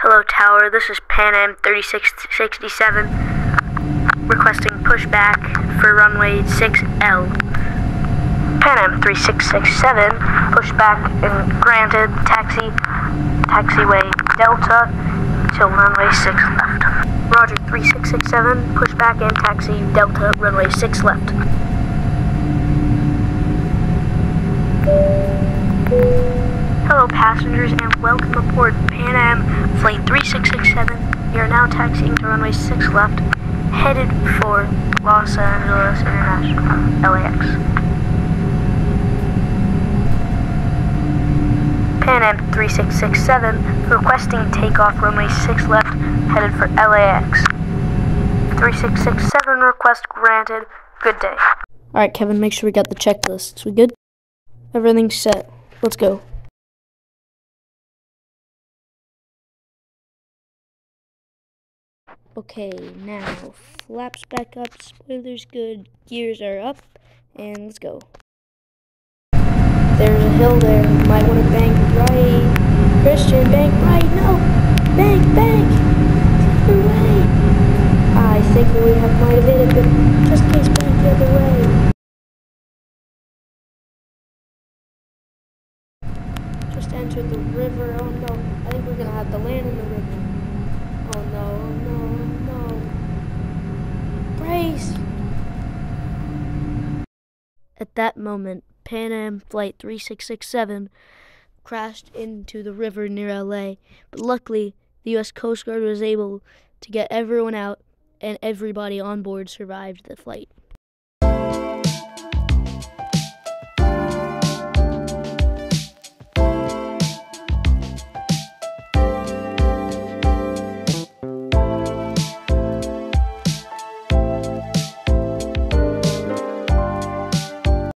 Hello Tower, this is Pan Am 3667 requesting pushback for runway 6L. Pan Am 3667, pushback and granted, taxiway Delta till runway 6 left. Roger 3667, pushback and taxi Delta runway 6 left. Hello passengers and welcome aboard Pan Am Flight 3667. We are now taxiing to runway 6 left, headed for Los Angeles International, LAX. Pan Am 3667, requesting takeoff runway 6 left, headed for LAX. 3667, request granted. Good day. Alright Kevin, make sure we got the checklists. We good? Everything's set. Let's go. Okay, now flaps back up, spoilers good, gears are up, and let's go. There's a hill there, you might want to bank right. Christian, bank right, no! Bank! The other way! I think we might have hit it, but just in case, bank the other way. Just entered the river, oh no, I think we're gonna have to land in the river. Oh no. Brace! At that moment, Pan Am Flight 3667 crashed into the river near LA, but luckily the US Coast Guard was able to get everyone out and everybody on board survived the flight.